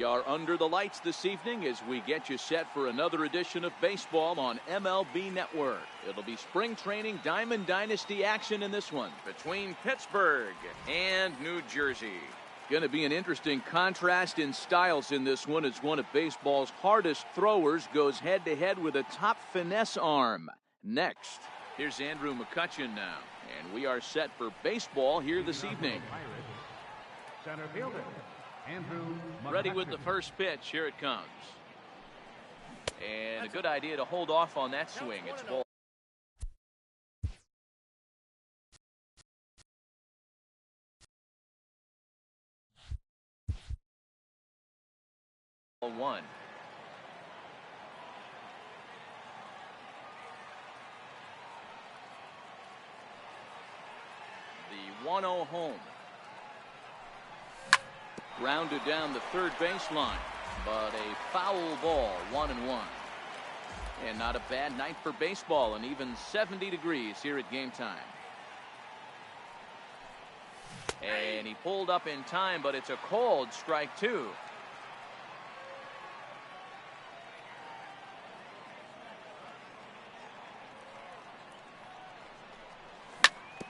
We are under the lights this evening as we get you set for another edition of baseball on MLB Network. It'll be spring training Diamond Dynasty action in this one between Pittsburgh and New Jersey. Going to be an interesting contrast in styles in this one as one of baseball's hardest throwers goes head-to-head with a top finesse arm. Next, here's Andrew McCutchen now, and we are set for baseball here this evening. Center fielder, Andrew McCutchen. Ready with the first pitch. Here it comes. And a good idea to hold off on that swing. It's ball. One. The 1-0 home. Grounded down the third baseline, but a foul ball, 1-1. And not a bad night for baseball, and even 70 degrees here at game time. And he pulled up in time, but it's a called strike two.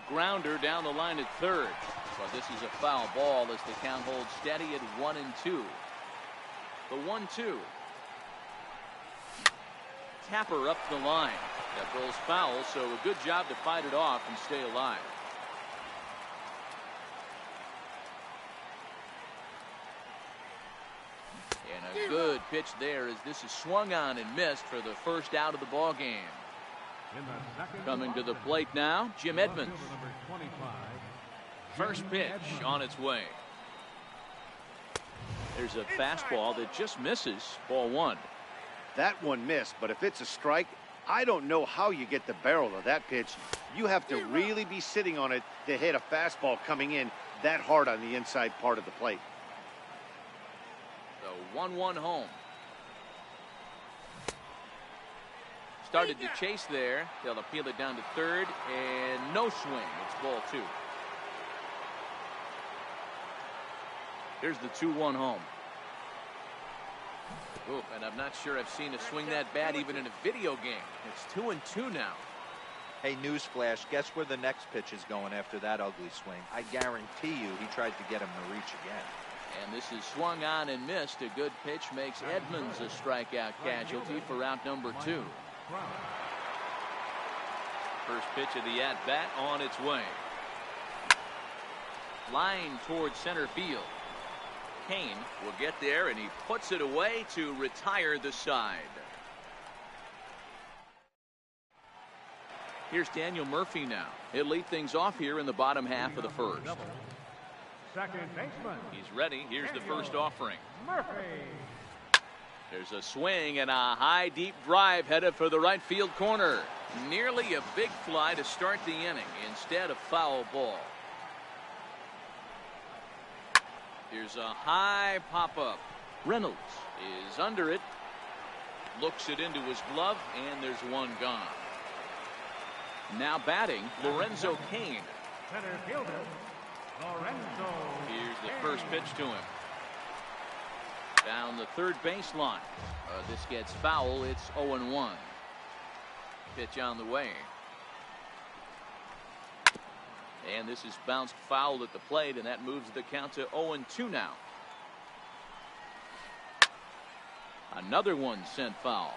Grounder down the line at third. But this is a foul ball as the count holds steady at 1-2. The 1-2. Tapper up the line. That rolls foul, so a good job to fight it off and stay alive. And a good pitch there as this is swung on and missed for the first out of the ball game. Coming to the plate now, Jim Edmonds. First pitch on its way. There's a fastball that just misses. Ball one. That one missed, but if it's a strike, I don't know how you get the barrel of that pitch. You have to really be sitting on it to hit a fastball coming in that hard on the inside part of the plate. The 1-1 home. Started to chase there. They'll appeal it down to third, and no swing. It's ball two. Here's the 2-1 home. Ooh, and I'm not sure I've seen a swing that bad even in a video game. It's 2-2 now. Hey, newsflash, guess where the next pitch is going after that ugly swing? I guarantee you he tries to get him to reach again. And this is swung on and missed. A good pitch makes Edmonds a strikeout casualty for out number two. First pitch of the at-bat on its way. Line towards center field. Kane will get there, and he puts it away to retire the side. Here's Daniel Murphy now. He'll lead things off here in the bottom half of the first. Second baseman. He's ready. Here's the first offering. Murphy. There's a swing and a high deep drive headed for the right field corner. Nearly a big fly to start the inning. Instead, a foul ball. Here's a high pop-up. Reynolds is under it. Looks it into his glove, and there's one gone. Now batting, Lorenzo Cain. Center fielder, Lorenzo. Here's the first pitch to him. Down the third baseline. This gets foul. It's 0-1. Pitch on the way. And this is bounced foul at the plate, and that moves the count to 0-2 now. Another one sent foul.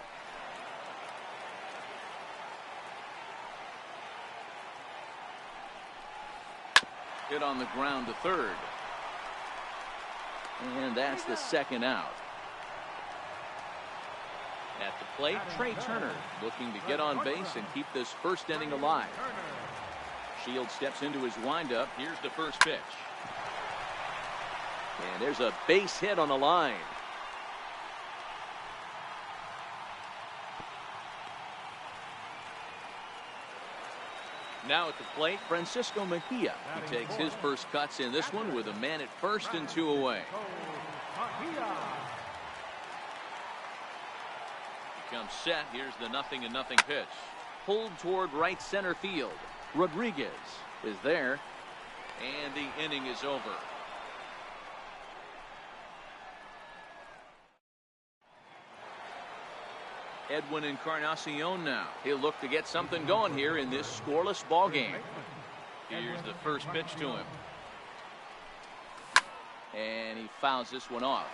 Hit on the ground to third. And that's the second out. At the plate, Trey Turner looking to get on base and keep this first inning alive. Shields steps into his windup. Here's the first pitch. And there's a base hit on the line. Now at the plate, Francisco Mejia. He takes his first cuts in this one with a man at first and two away. He comes set. Here's the 0-0 pitch. Pulled toward right center field. Rodriguez is there, and the inning is over. Edwin Encarnacion now. He'll look to get something going here in this scoreless ball game. Here's the first pitch to him. And he fouls this one off.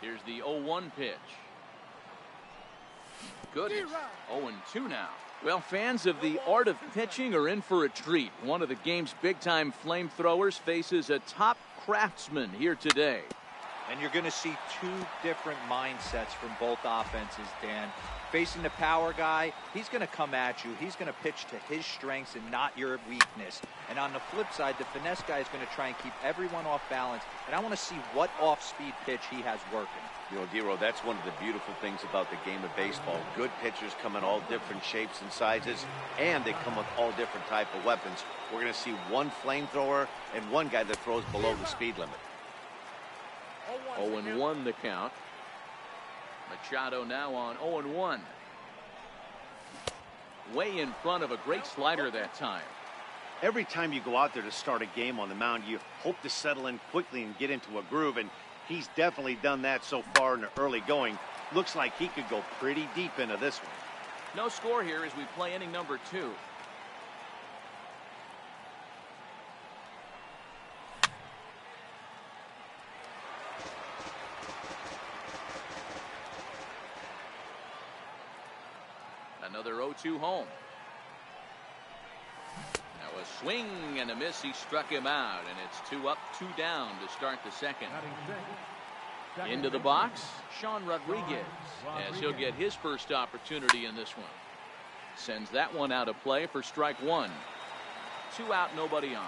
Here's the 0-1 pitch. Goodness. 0-2 now. Well, fans of the art of pitching are in for a treat. One of the game's big-time flamethrowers faces a top craftsman here today. And you're going to see two different mindsets from both offenses, Dan. Facing the power guy, he's going to come at you. He's going to pitch to his strengths and not your weakness. And on the flip side, the finesse guy is going to try and keep everyone off balance. And I want to see what off-speed pitch he has working. You know, Dero, that's one of the beautiful things about the game of baseball. Good pitchers come in all different shapes and sizes, and they come with all different type of weapons. We're going to see one flamethrower and one guy that throws below the speed limit. 0-1 the count. Machado now on 0-1. Way in front of a great slider that time. Every time you go out there to start a game on the mound, you hope to settle in quickly and get into a groove, and he's definitely done that so far in the early going. Looks like he could go pretty deep into this one. No score here as we play inning number 2. Another 0-2 home. Now a swing and a miss. He struck him out, and it's 2 up, 2 down to start the second. Into the box, Sean Rodriguez, as he'll get his first opportunity in this one. Sends that one out of play for strike 1. 2 out, nobody on.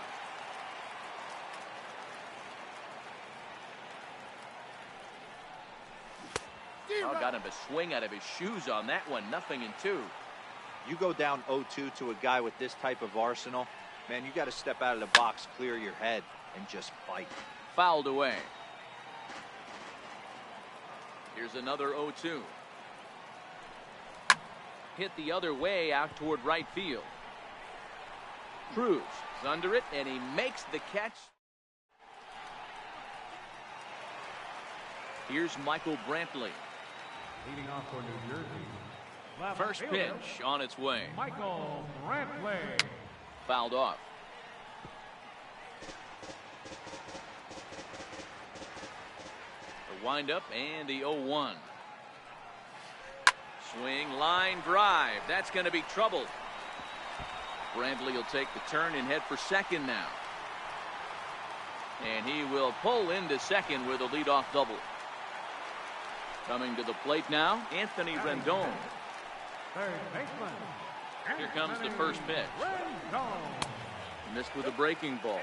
Oh, got him a swing out of his shoes on that one. 0-2. You go down 0-2 to a guy with this type of arsenal, man, you got to step out of the box, clear your head, and just fight. Fouled away. Here's another 0-2. Hit the other way out toward right field. Cruz is under it, and he makes the catch. Here's Michael Brantley. Leading off for New Jersey. First pitch on its way. Michael Brantley. Fouled off. The windup and the 0-1. Swing, line drive. That's going to be trouble. Brantley will take the turn and head for second now. And he will pull into second with a leadoff double. Coming to the plate now, Anthony Rendon. Third baseman. Here comes the first pitch. Rendon. Missed with a breaking ball.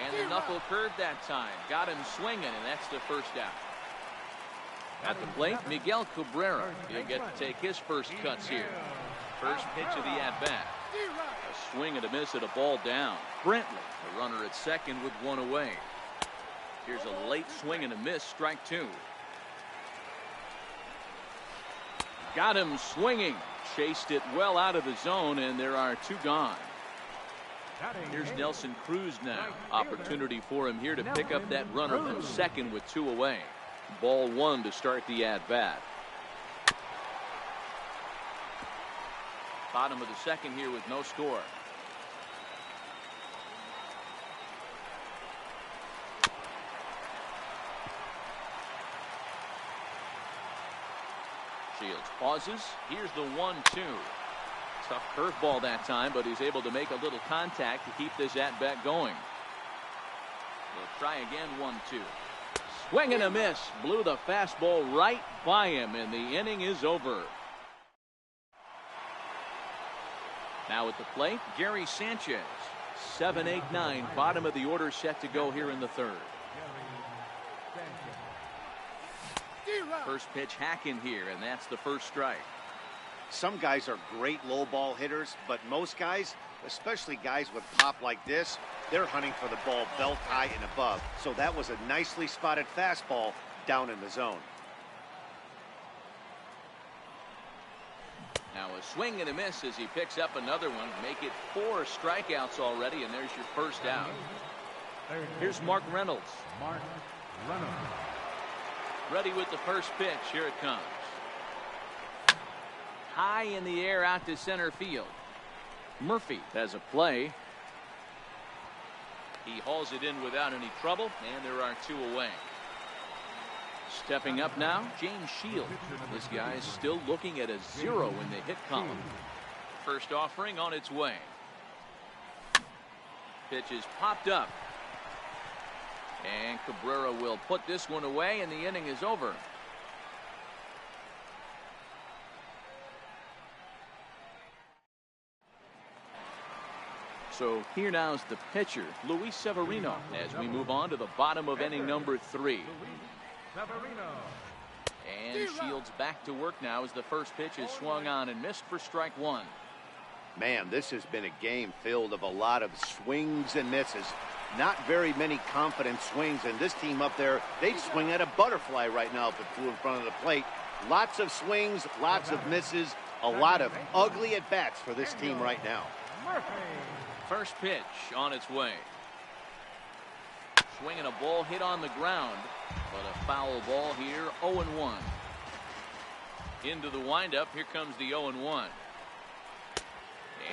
And the knuckle curve that time. Got him swinging, and that's the first out. At the plate, Miguel Cabrera. He'll get to take his first cuts here. First pitch of the at-bat. A swing and a miss at a ball down. Brantley, the runner at second with 1 away. Here's a late swing and a miss, strike 2. Got him swinging. Chased it well out of the zone, and there are 2 gone. Here's Nelson Cruz now. Opportunity for him here to pick up that runner from second with 2 away. Ball 1 to start the at-bat. Bottom of the second here with no score. Shields pauses. Here's the 1-2. Tough curveball that time, but he's able to make a little contact to keep this at-bat going. They'll try again, 1-2. Swing and a miss. Blew the fastball right by him, and the inning is over. Now at the plate, Gary Sanchez. 7, 8, 9. Bottom of the order set to go here in the third. First pitch hacking here, and that's the first strike. Some guys are great low ball hitters, but most guys, especially guys with pop like this, they're hunting for the ball belt high and above. So that was a nicely spotted fastball down in the zone. Now a swing and a miss as he picks up another one. Make it 4 strikeouts already, and there's your first out. Here's Mark Reynolds. Mark Reynolds. Ready with the first pitch. Here it comes. High in the air out to center field. Murphy has a play. He hauls it in without any trouble, and there are 2 away. Stepping up now, James Shields. This guy is still looking at a 0 in the hit column. First offering on its way. Pitch is popped up. And Cabrera will put this one away, and the inning is over. So here now is the pitcher, Luis Severino, as we move on to the bottom of inning number 3. And Shields back to work now as the first pitch is swung on and missed for strike 1. Man, this has been a game filled of a lot of swings and misses. Not very many confident swings, and this team up there, they swing at a butterfly right now in front of the plate. Lots of swings, lots of misses, a lot of ugly at-bats for this team right now. First pitch on its way. Swinging a ball hit on the ground, but a foul ball here, 0-1. Into the windup, here comes the 0-1.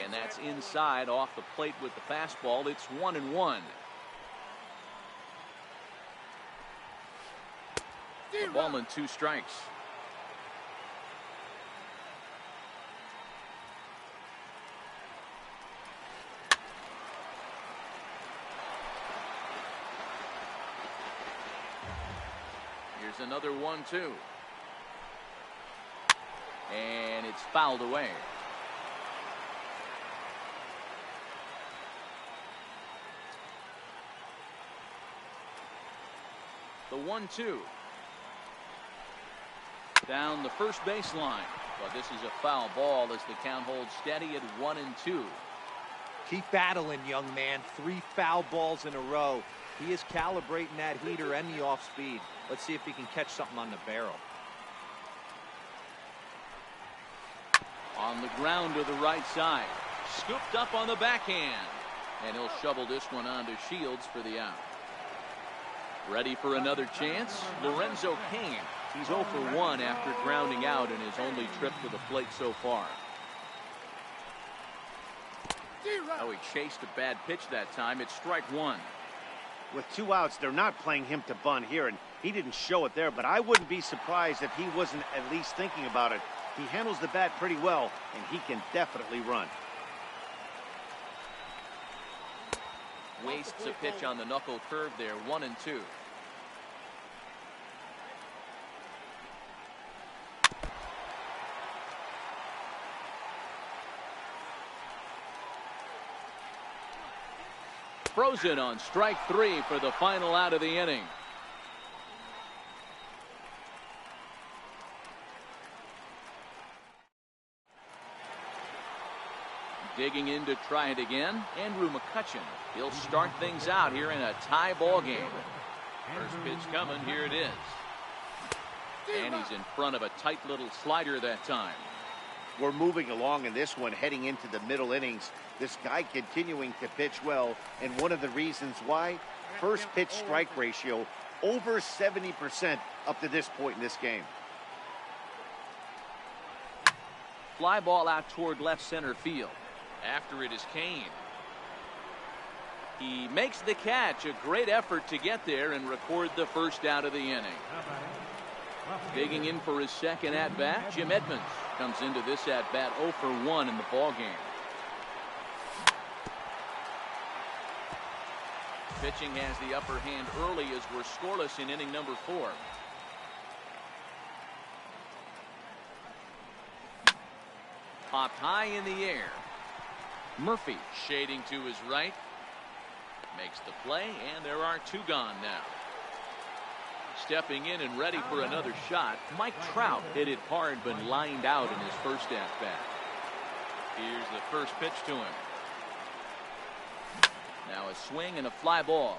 And that's inside off the plate with the fastball. It's 1-1. A ball and 2 strikes. Here's another 1-2. And it's fouled away. The 1-2. Down the first baseline. But this is a foul ball as the count holds steady at 1-2. Keep battling, young man. 3 foul balls in a row. He is calibrating that heater and the off speed. Let's see if he can catch something on the barrel. On the ground to the right side. Scooped up on the backhand. And he'll shovel this one onto Shields for the out. Ready for another chance? Lorenzo Cain. He's 0 for 1 after grounding out in his only trip to the plate so far. Oh, he chased a bad pitch that time. It's strike 1. With 2 outs, they're not playing him to bunt here, and he didn't show it there, but I wouldn't be surprised if he wasn't at least thinking about it. He handles the bat pretty well, and he can definitely run. Wastes a pitch on the knuckle curve there, 1-2. Frozen on strike 3 for the final out of the inning. Digging in to try it again, Andrew McCutchen. He'll start things out here in a tie ball game. First pitch coming, here it is. And he's in front of a tight little slider that time. We're moving along in this one, heading into the middle innings. This guy continuing to pitch well, and one of the reasons why, first pitch strike ratio over 70% up to this point in this game. Fly ball out toward left center field. After it is Cain. He makes the catch. A great effort to get there and record the first out of the inning. Digging in for his second at-bat, Jim Edmonds comes into this at-bat 0 for 1 in the ballgame. Pitching has the upper hand early as we're scoreless in inning number 4. Popped high in the air. Murphy shading to his right. Makes the play, and there are 2 gone now. Stepping in and ready for another shot, Mike Trout hit it hard but lined out in his first at-bat. Here's the first pitch to him. Now a swing and a fly ball.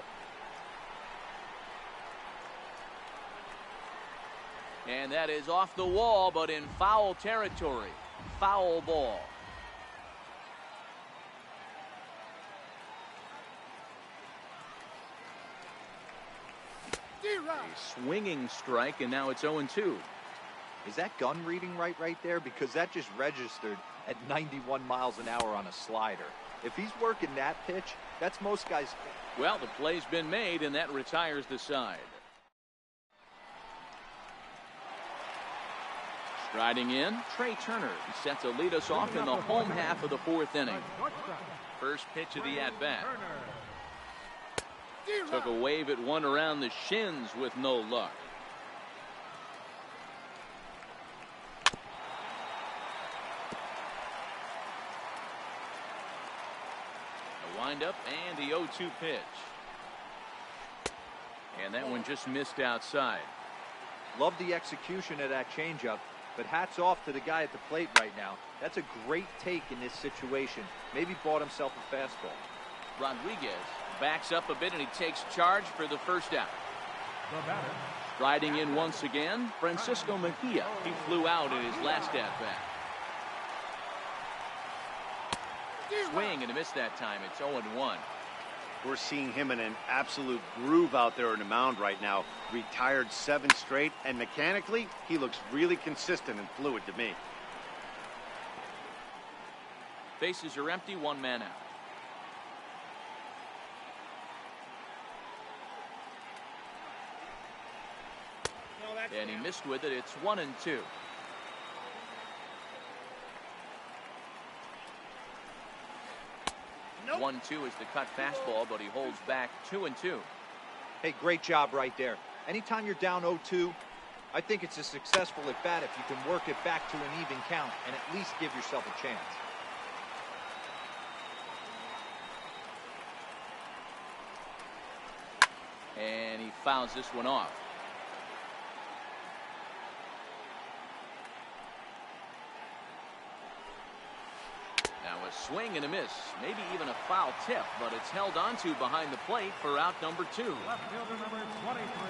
And that is off the wall, but in foul territory. Foul ball. A swinging strike, and now it's 0-2. Is that gun reading right there? Because that just registered at 91 miles an hour on a slider. If he's working that pitch, that's most guys. Well, the play's been made, and that retires the side. Striding in, Trey Turner. He set to lead us off in the home half of the fourth inning. First pitch of the at-bat. Took a wave at one around the shins with no luck. A windup and the 0-2 pitch. And that one just missed outside. Love the execution of that changeup, but hats off to the guy at the plate right now. That's a great take in this situation. Maybe bought himself a fastball. Rodriguez backs up a bit and he takes charge for the first out. Striding in once again, Francisco Mejia. He flew out in his last at-bat. Swing and a miss that time. It's 0-1. We're seeing him in an absolute groove out there on the mound right now. Retired 7 straight, and mechanically, he looks really consistent and fluid to me. Bases are empty, one man out. And he missed with it. It's 1-2. Nope. 1-2 is the cut fastball, but he holds back 2-2. Hey, great job right there. Anytime you're down 0-2, I think it's a successful at bat if you can work it back to an even count and at least give yourself a chance. And he fouls this one off. Now a swing and a miss, maybe even a foul tip, but it's held onto behind the plate for out number 2.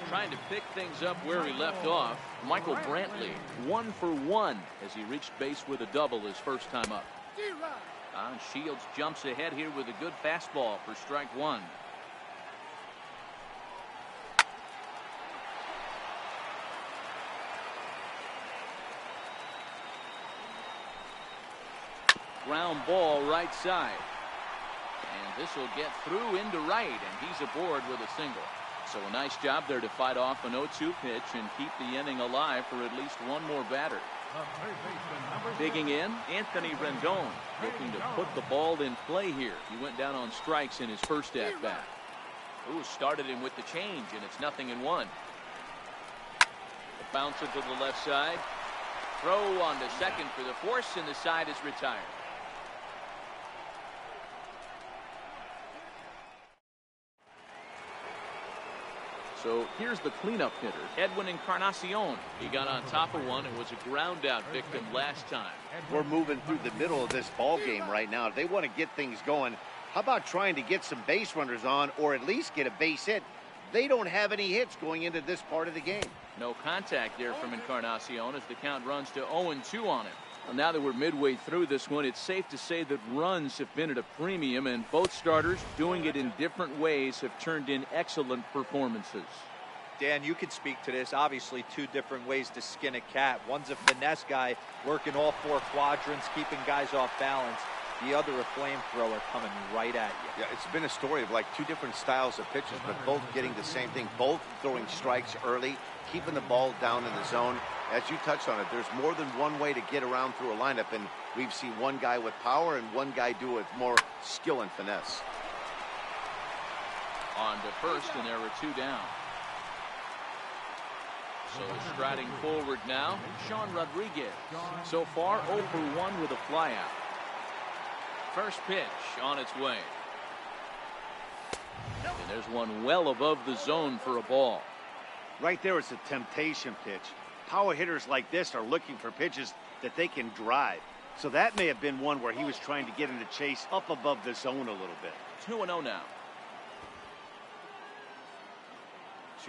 Trying to pick things up where he left off, Michael Brantley, 1 for 1 as he reached base with a double his first time up. Shields jumps ahead here with a good fastball for strike 1. Ground ball right side. And this will get through into right, and he's aboard with a single. So a nice job there to fight off an 0-2 pitch and keep the inning alive for at least one more batter. Digging in, Anthony Rendon, looking to put the ball in play here. He went down on strikes in his first at-bat. Ooh, started him with the change, and it's 0-1. A bouncer to the left side. Throw on to second for the force, and the side is retired. So here's the cleanup hitter, Edwin Encarnacion. He got on top of one and was a ground out victim last time. We're moving through the middle of this ball game right now. If they want to get things going, how about trying to get some base runners on or at least get a base hit? They don't have any hits going into this part of the game. No contact there from Encarnacion as the count runs to 0-2 on him. Well, now that we're midway through this one, it's safe to say that runs have been at a premium, and both starters, doing it in different ways, have turned in excellent performances. Dan, you can speak to this. Obviously, 2 different ways to skin a cat. One's a finesse guy, working all 4 quadrants, keeping guys off balance. The other, a flamethrower coming right at you. Yeah, it's been a story of like 2 different styles of pitches, but both getting the same thing, both throwing strikes early, keeping the ball down in the zone. As you touched on it, there's more than one way to get around through a lineup, and we've seen one guy with power and one guy do it with more skill and finesse. On to first, and there were 2 down. So striding forward now, Sean Rodriguez. So far, 0 for 1 with a flyout. First pitch on its way. And there's one well above the zone for a ball. Right there, it's a temptation pitch. Power hitters like this are looking for pitches that they can drive. So that may have been one where he was trying to get him to chase up above the zone a little bit. 2-0 now.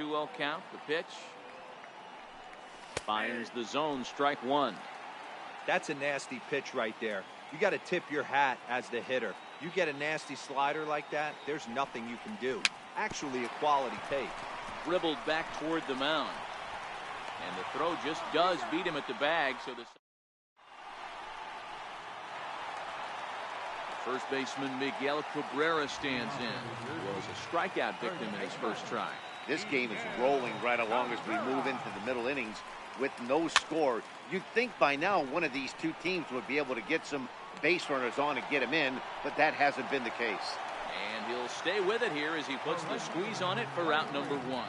2-0 count. The pitch finds the zone, strike one. That's a nasty pitch right there. You got to tip your hat as the hitter. You get a nasty slider like that, there's nothing you can do. Actually, a quality take. Dribbled back toward the mound. And the throw just does beat him at the bag. So the first baseman Miguel Cabrera stands in. Was a strikeout victim in his first try. This game is rolling right along as we move into the middle innings with no score. You'd think by now one of these two teams would be able to get some base runners on and get him in, but that hasn't been the case. And he'll stay with it here as he puts the squeeze on it for out number one.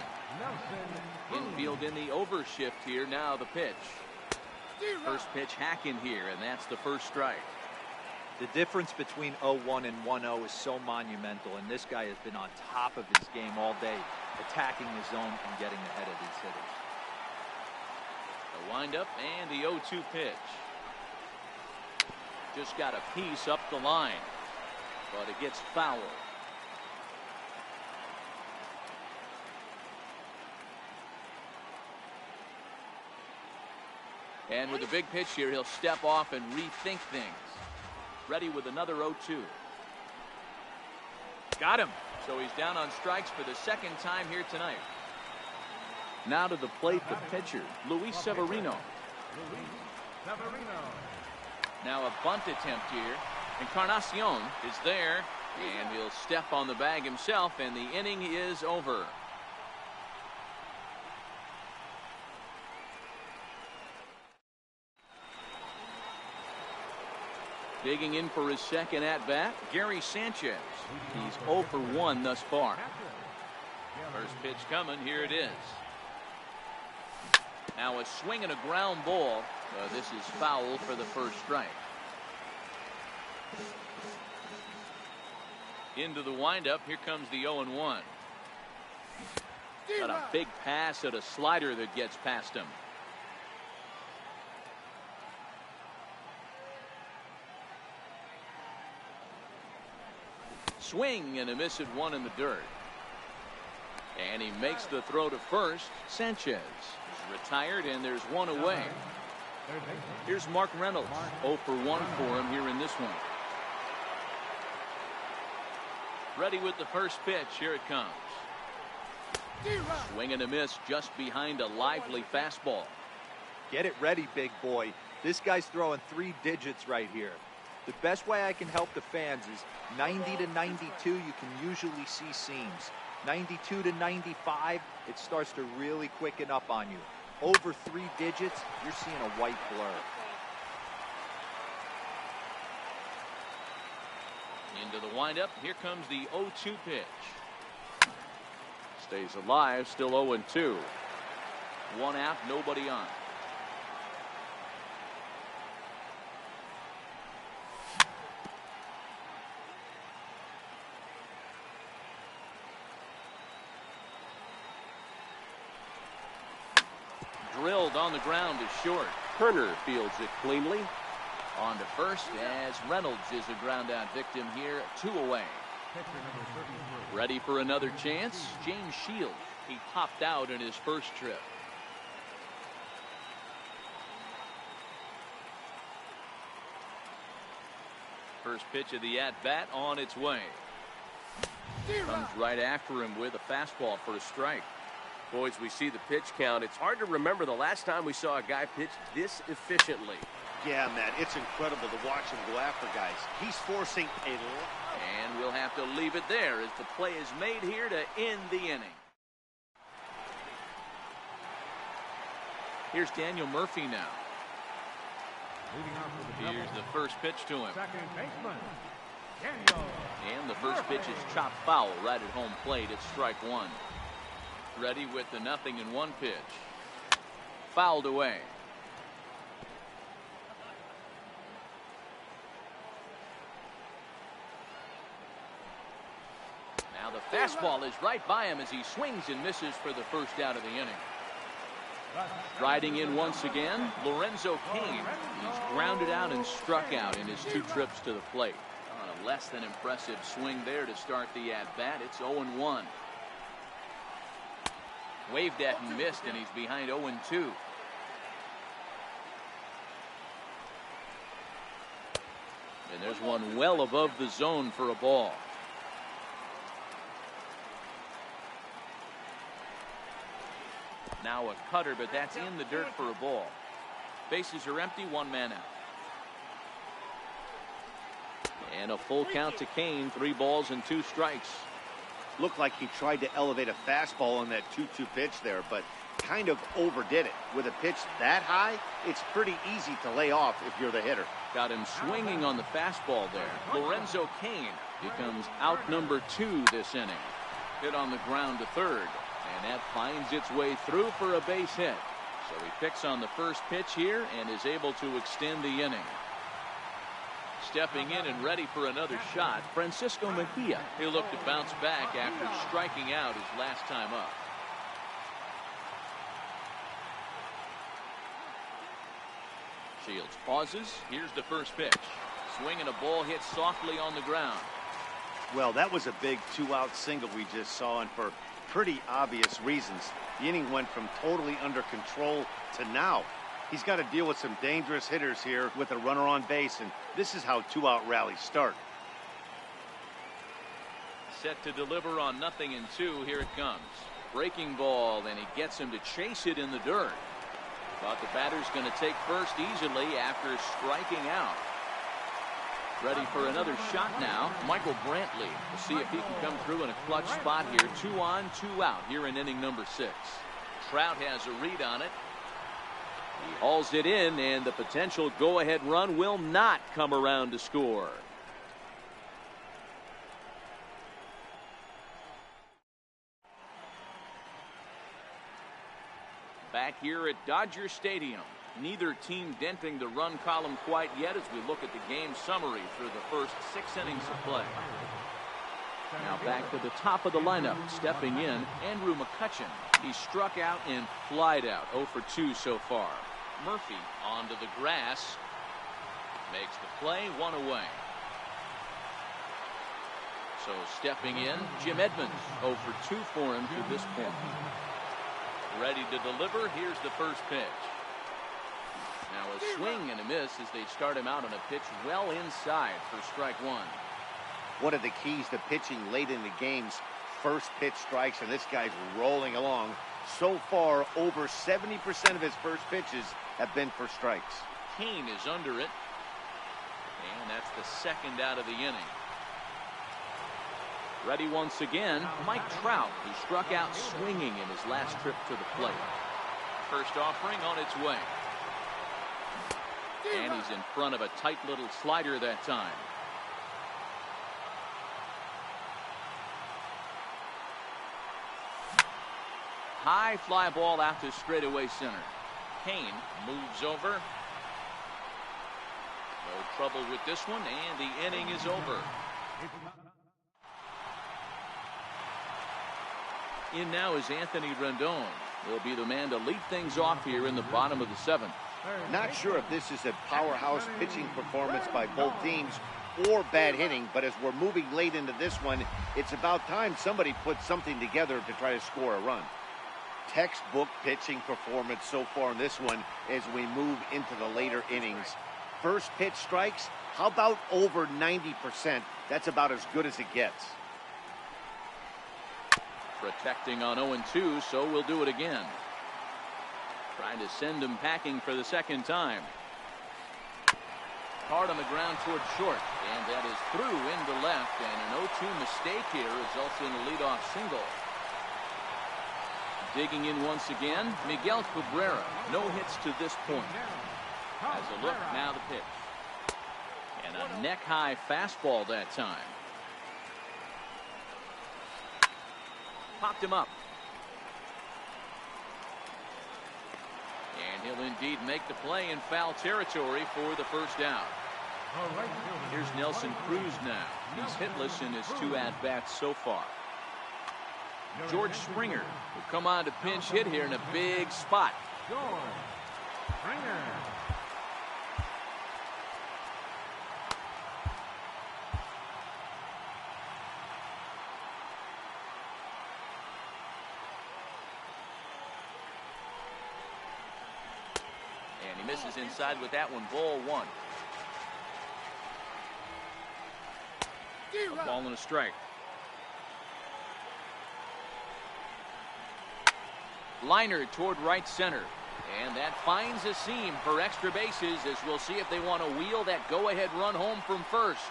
Infield in the overshift here. Now the pitch. First pitch hack in here, and that's the first strike. The difference between 0-1 and 1-0 is so monumental, and this guy has been on top of his game all day, attacking the zone and getting ahead of these hitters. The windup and the 0-2 pitch. Just got a piece up the line, but it gets foul. And with a big pitch here, he'll step off and rethink things. Ready with another 0-2. Got him. So he's down on strikes for the second time here tonight. Now to the plate, the pitcher, Luis Severino. Now a bunt attempt here. Encarnacion is there, and he'll step on the bag himself, and the inning is over. Digging in for his second at-bat, Gary Sanchez. He's 0 for 1 thus far. First pitch coming, here it is. Now a swing and a ground ball. This is foul for the first strike. Into the windup, here comes the 0-1. Got a big pass at a slider that gets past him. Swing and a miss at one in the dirt. And he makes the throw to first. Sanchez is retired, and there's one away. Here's Mark Reynolds. 0 for 1 for him here in this one. Ready with the first pitch. Here it comes. Swing and a miss just behind a lively fastball. Get it ready, big boy. This guy's throwing 3 digits right here. The best way I can help the fans is 90 to 92, you can usually see seams. 92 to 95, it starts to really quicken up on you. Over 3 digits, you're seeing a white blur. Into the windup, here comes the 0-2 pitch. Stays alive, still 0-2. One out, nobody on. Drilled on the ground is short. Turner fields it cleanly. On to first as Reynolds is a ground out victim here. 2 away. Ready for another chance. James Shields. He popped out in his first trip. First pitch of the at-bat on its way. Comes right after him with a fastball for a strike. Boys, we see the pitch count. It's hard to remember the last time we saw a guy pitch this efficiently. Yeah, man, it's incredible to watch him go after guys. He's forcing a lot. And we'll have to leave it there as the play is made here to end the inning. Here's Daniel Murphy now. Here's the first pitch to him. Second baseman, Daniel. And the first pitch is chopped foul right at home plate. It's strike one. Ready with the 0-1 pitch. Fouled away. Now the fastball is right by him as he swings and misses for the first out of the inning. Riding in once again, Lorenzo Cain. He's grounded out and struck out in his 2 trips to the plate. On a less than impressive swing there to start the at-bat. It's 0-1. Waved at and missed, and he's behind 0-2. And there's one well above the zone for a ball. Now a cutter, but that's in the dirt for a ball. Bases are empty, one man out. And a full count to Kane, 3 balls and 2 strikes. Looked like he tried to elevate a fastball on that 2-2 pitch there, but kind of overdid it. With a pitch that high, it's pretty easy to lay off if you're the hitter. Got him swinging on the fastball there. Lorenzo Cain becomes out number 2 this inning. Hit on the ground to third, and that finds its way through for a base hit. So he picks on the first pitch here and is able to extend the inning. Stepping in and ready for another shot, Francisco Mejia. He'll look to bounce back after striking out his last time up. Shields pauses. Here's the first pitch. Swing and a ball hit softly on the ground. Well, that was a big 2-out single we just saw, and for pretty obvious reasons. The inning went from totally under control to now. He's got to deal with some dangerous hitters here with a runner on base, and this is how 2-out rallies start. Set to deliver on 0-2. Here it comes. Breaking ball, and he gets him to chase it in the dirt. But the batter's going to take first easily after striking out. Ready for another shot now, Michael Brantley. We'll see if he can come through in a clutch spot here. 2 on, 2 out here in inning number 6. Trout has a read on it. He hauls it in, and the potential go-ahead run will not come around to score. Back here at Dodger Stadium. Neither team denting the run column quite yet as we look at the game summary through the first 6 innings of play. Now back to the top of the lineup. Stepping in, Andrew McCutchen. He struck out and flied out. 0 for 2 so far. Murphy onto the grass. Makes the play, 1 away. So stepping in, Jim Edmonds. 0 for 2 for him to this point. Ready to deliver. Here's the first pitch. Now a swing and a miss as they start him out on a pitch well inside for strike 1. One of the keys to pitching late in the game's first pitch strikes, and this guy's rolling along. So far, over 70% of his first pitches have been for strikes. Kane is under it, and that's the second out of the inning. Ready once again, Mike Trout, who struck out swinging in his last trip to the plate. First offering on its way. And he's in front of a tight little slider that time. High fly ball out to straightaway center. Kane moves over. No trouble with this one, and the inning is over. In now is Anthony Rendon. He'll be the man to lead things off here in the bottom of the 7th. Not sure if this is a powerhouse pitching performance by both teams or bad hitting, but as we're moving late into this one, it's about time somebody puts something together to try to score a run. Textbook pitching performance so far in this one as we move into the later innings. First pitch strikes, how about over 90%? That's about as good as it gets. Protecting on 0-2, so we'll do it again. Trying to send him packing for the second time. Hard on the ground toward short, and that is through into left, and an 0-2 mistake here results in a leadoff single. Digging in once again, Miguel Cabrera. No hits to this point. Has a look, now the pitch. And a neck-high fastball that time. Popped him up. And he'll indeed make the play in foul territory for the first out. Here's Nelson Cruz now. He's hitless in his 2 at-bats so far. George Springer will come on to pinch hit here in a big spot. George Springer. He misses inside with that one. Ball one. A ball and a strike. Liner toward right center. And that finds a seam for extra bases, as we'll see if they want to wheel that go-ahead run home from first.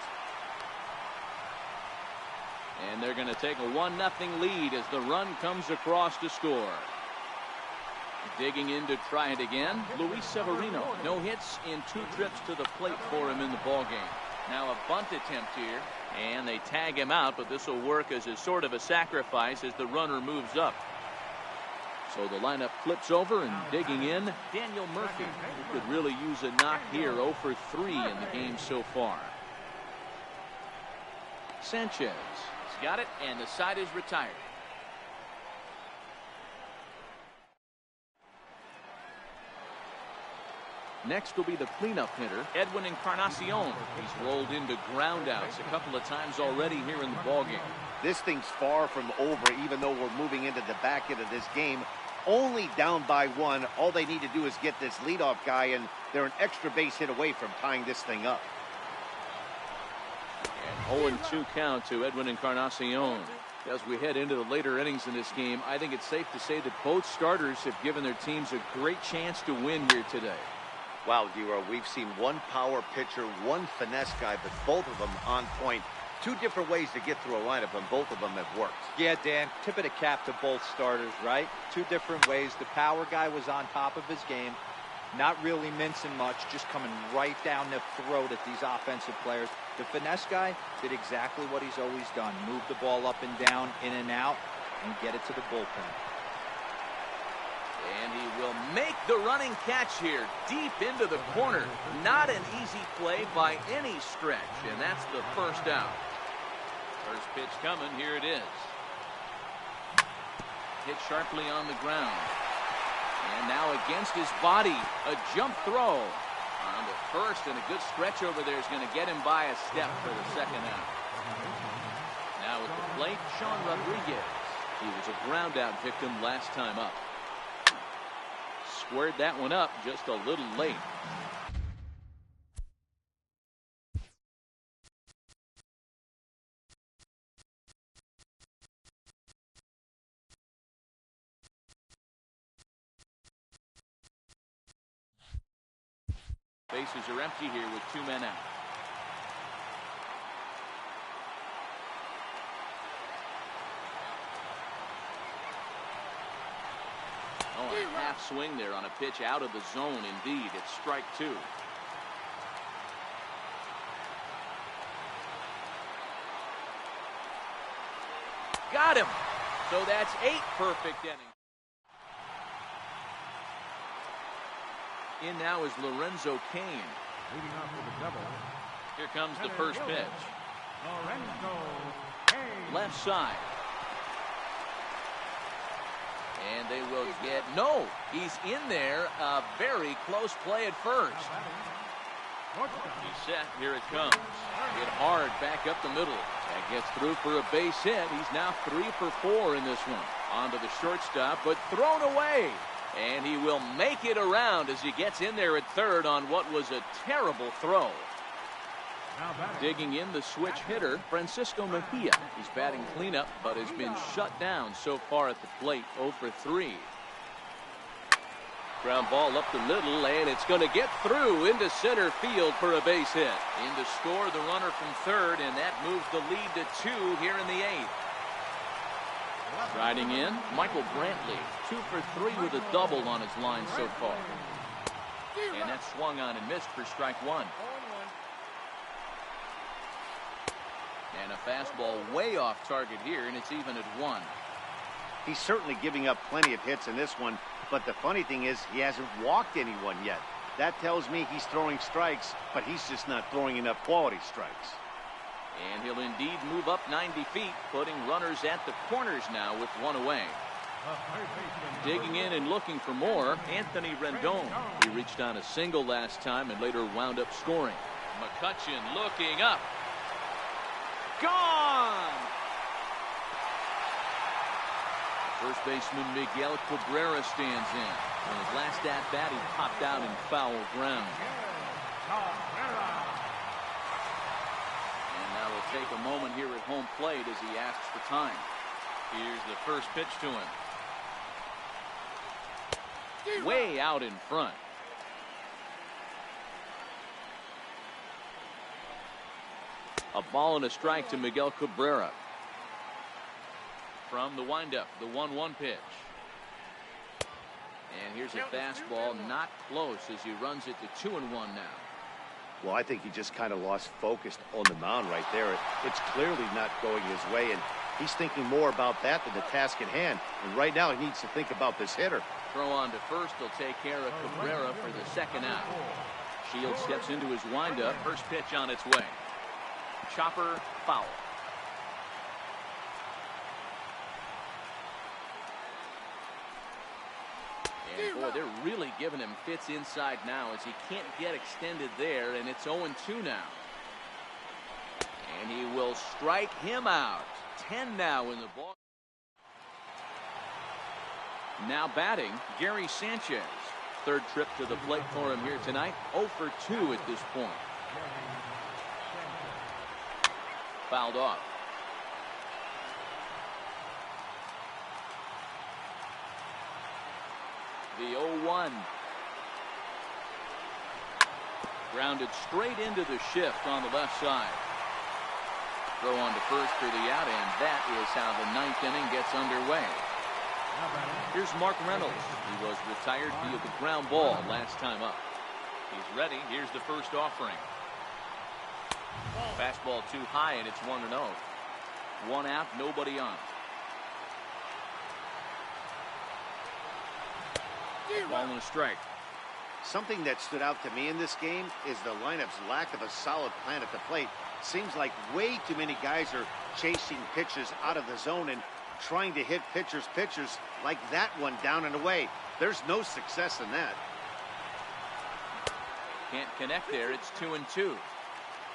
And they're going to take a 1-0 lead as the run comes across to score. Digging in to try it again, Luis Severino. No hits in 2 trips to the plate for him in the ballgame. Now a bunt attempt here, and they tag him out, but this will work as a sort of a sacrifice as the runner moves up. So the lineup flips over, and digging in, Daniel Murphy, who could really use a knock here. 0 for 3 in the game so far. Sanchez has got it, and the side is retired. Next will be the cleanup hitter, Edwin Encarnacion. He's rolled into groundouts a couple of times already here in the ballgame. This thing's far from over, even though we're moving into the back end of this game. Only down by 1. All they need to do is get this leadoff guy, and they're an extra base hit away from tying this thing up. And 0-2 count to Edwin Encarnacion. As we head into the later innings in this game, I think it's safe to say that both starters have given their teams a great chance to win here today. Wow, D-Row, we've seen one power pitcher, one finesse guy, but both of them on point. 2 different ways to get through a lineup, and both of them have worked. Yeah, Dan, tip of the cap to both starters, right? 2 different ways. The power guy was on top of his game, not really mincing much, just coming right down the throat at these offensive players. The finesse guy did exactly what he's always done. Move the ball up and down, in and out, and get it to the bullpen. And he will make the running catch here, deep into the corner. Not an easy play by any stretch, and that's the first out. First pitch coming, here it is. Hit sharply on the ground. And now against his body, a jump throw on the first, and a good stretch over there is going to get him by a step for the second out. Now at the plate, Sean Rodriguez. He was a ground out victim last time up. Squared that one up just a little late. Bases are empty here with 2 men out. Oh, a half swing there on a pitch out of the zone. Indeed, it's strike 2. Got him. So that's 8 perfect innings. In now is Lorenzo Cain. Leading off with a double. Here comes the first pitch. Lorenzo Cain. Left side. And they will get, no, he's in there. A very close play at first. He's set, here it comes. Hit hard back up the middle. That gets through for a base hit. He's now 3 for 4 in this one. Onto the shortstop, but thrown away. And he will make it around as he gets in there at third on what was a terrible throw. Digging in, the switch hitter, Francisco Mejia. He's batting cleanup, but has been shut down so far at the plate. 0 for 3. Ground ball up the middle, and it's going to get through into center field for a base hit. In to score the runner from third, and that moves the lead to 2 here in the 8th. Riding in, Michael Brantley. 2 for 3 with a double on his line so far. And that swung on and missed for strike 1. And a fastball way off target here, and it's even at 1. He's certainly giving up plenty of hits in this one, but the funny thing is he hasn't walked anyone yet. That tells me he's throwing strikes, but he's just not throwing enough quality strikes. And he'll indeed move up 90 feet, putting runners at the corners now with 1 away. Digging in and looking for more, Anthony Rendon. He reached on a single last time and later wound up scoring. McCutchen looking up. Gone! First baseman Miguel Cabrera stands in. On his last missed that bat. He popped out in foul ground. And now we'll take a moment here at home plate as he asks for time. Here's the first pitch to him. Way out in front. A ball and a strike to Miguel Cabrera. From the windup, the 1-1 pitch. And here's a fastball, not close as he runs it to 2-1 now. Well, I think he just kind of lost focus on the mound right there. It's clearly not going his way, and he's thinking more about that than the task at hand. And right now he needs to think about this hitter. Throw on to first. He'll take care of Cabrera for the second out. Shields steps into his windup. First pitch on its way. Chopper, foul. And boy, they're really giving him fits inside now as he can't get extended there, and it's 0-2 now. And he will strike him out. 10 now in the ball. Now batting, Gary Sanchez. Third trip to the plate for him here tonight. 0 for 2 at this point. Fouled off. The 0-1. Grounded straight into the shift on the left side. Throw on to first for the out, and that is how the ninth inning gets underway. Here's Mark Reynolds. He was retired via the ground ball last time up. He's ready. Here's the first offering. Fastball too high, and it's 1-0. One out, nobody on. Ball and a strike. Something that stood out to me in this game is the lineup's lack of a solid plan at the plate. Seems like way too many guys are chasing pitches out of the zone and trying to hit pitchers like that one down and away. There's no success in that. Can't connect there. It's 2-2.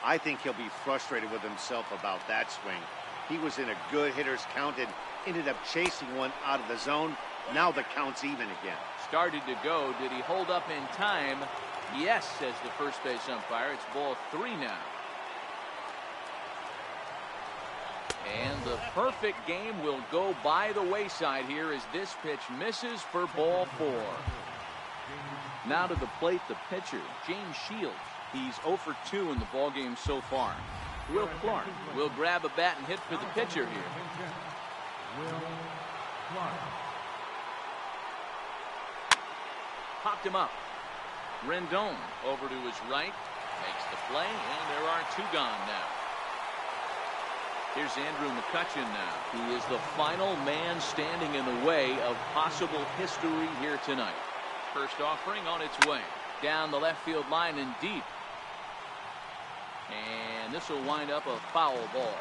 I think he'll be frustrated with himself about that swing. He was in a good hitter's count and ended up chasing one out of the zone. Now the count's even again. Started to go. Did he hold up in time? Yes, says the first base umpire. It's ball 3 now. And the perfect game will go by the wayside here as this pitch misses for ball 4. Now to the plate, the pitcher, James Shields. He's 0 for 2 in the ballgame so far. Will Clark will grab a bat and hit for the pitcher here. Will Clark. Popped him up. Rendon over to his right. Makes the play, and there are 2 gone now. Here's Andrew McCutchen now, who is the final man standing in the way of possible history here tonight. First offering on its way. Down the left field line and deep. And this will wind up a foul ball.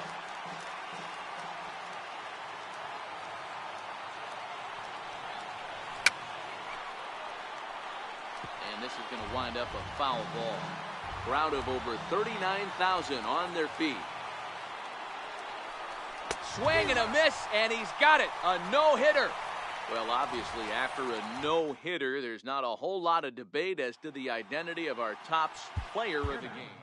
And this is going to wind up a foul ball. Crowd of over 39,000 on their feet. Swing and a miss, and he's got it. A no-hitter. Well, obviously, after a no-hitter, there's not a whole lot of debate as to the identity of our top player of the game.